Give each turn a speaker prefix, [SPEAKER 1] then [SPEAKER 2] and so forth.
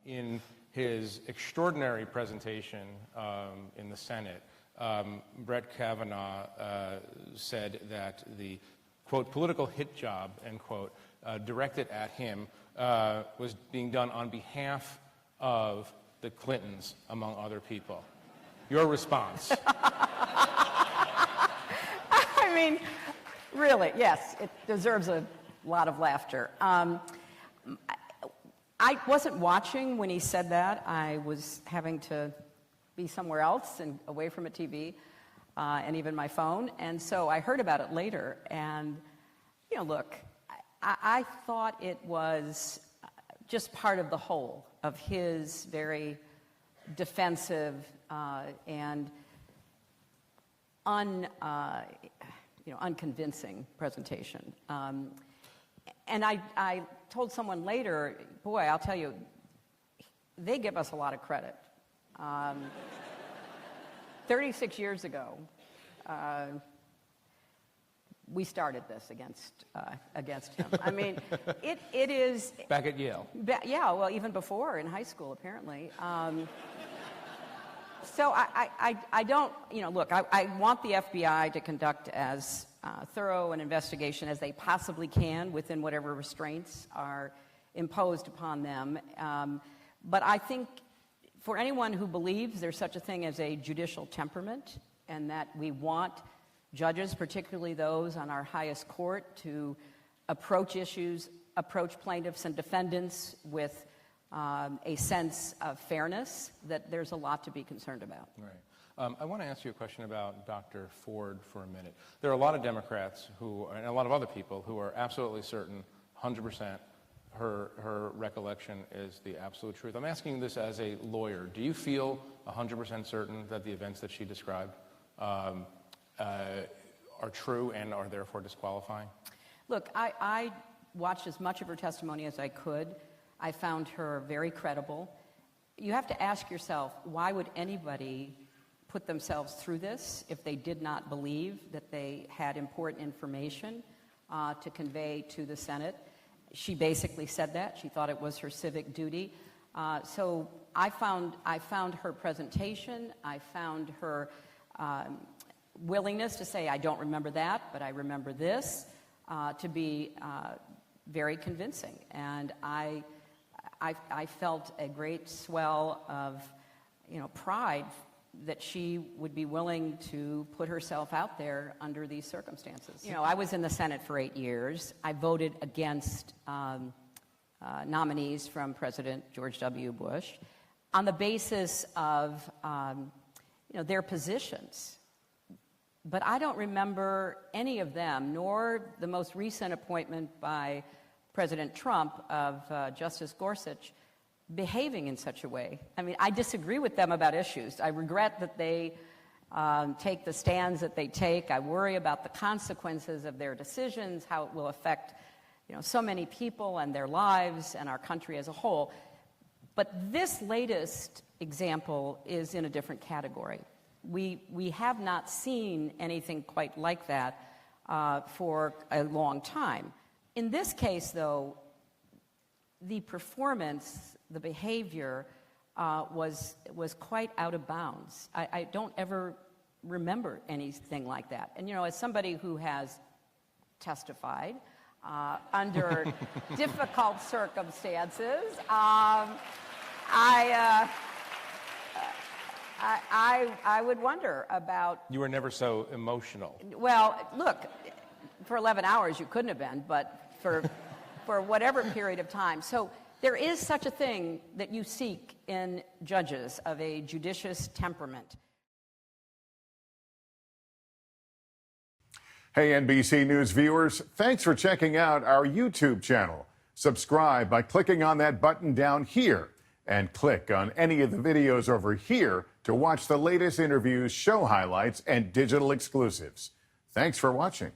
[SPEAKER 1] In his extraordinary presentation in the Senate, Brett Kavanaugh said that the, quote, political hit job, end quote, directed at him was being done on behalf of the Clintons, among other people. Your response?
[SPEAKER 2] I mean, really, yes, it deserves a lot of laughter. I wasn't watching when he said that. I was having to be somewhere else and away from a TV and even my phone. And so I heard about it later. And, you know, look, I thought it was just part of the whole of his very defensive and unconvincing presentation. And I told someone later, boy, I'll tell you, they give us a lot of credit. 36 years ago, we started this against him. I mean, it is...
[SPEAKER 1] Back at Yale.
[SPEAKER 2] Yeah, well, even before, in high school, apparently. So I don't, look, I want the FBI to conduct as thorough an investigation as they possibly can within whatever restraints are imposed upon them. But I think for anyone who believes there's such a thing as a judicial temperament and that we want judges, particularly those on our highest court, to approach issues, approach plaintiffs and defendants with a sense of fairness, that there's a lot to be concerned about.
[SPEAKER 1] Right. I want to ask you a question about Dr. Ford for a minute. There are a lot of Democrats who, and a lot of other people, who are absolutely certain, 100%, her recollection is the absolute truth. I'm asking this as a lawyer. Do you feel 100% certain that the events that she described are true and are therefore disqualifying?
[SPEAKER 2] Look, I watched as much of her testimony as I could. I found her very credible. You have to ask yourself, why would anybody put themselves through this if they did not believe that they had important information to convey to the Senate? She basically said that. She thought it was her civic duty. So I found her presentation, I found her willingness to say, I don't remember that, but I remember this, to be very convincing. And I felt a great swell of, pride that she would be willing to put herself out there under these circumstances. I was in the Senate for 8 years. I voted against nominees from President George W. Bush on the basis of, their positions. But I don't remember any of them, nor the most recent appointment by President Trump of Justice Gorsuch, behaving in such a way. I mean, I disagree with them about issues. I regret that they take the stands that they take. I worry about the consequences of their decisions, how it will affect, so many people and their lives and our country as a whole. But this latest example is in a different category. We have not seen anything quite like that for a long time. In this case, though, the performance, the behavior was quite out of bounds. I don't ever remember anything like that. And, as somebody who has testified under difficult circumstances, I would wonder about...
[SPEAKER 1] You were never so emotional.
[SPEAKER 2] Well, look, for 11 hours you couldn't have been, but for whatever period of time. So there is such a thing that you seek in judges, of a judicious temperament.
[SPEAKER 3] Hey, NBC News viewers, thanks for checking out our YouTube channel. Subscribe by clicking on that button down here, and click on any of the videos over here to watch the latest interviews, show highlights, and digital exclusives. Thanks for watching.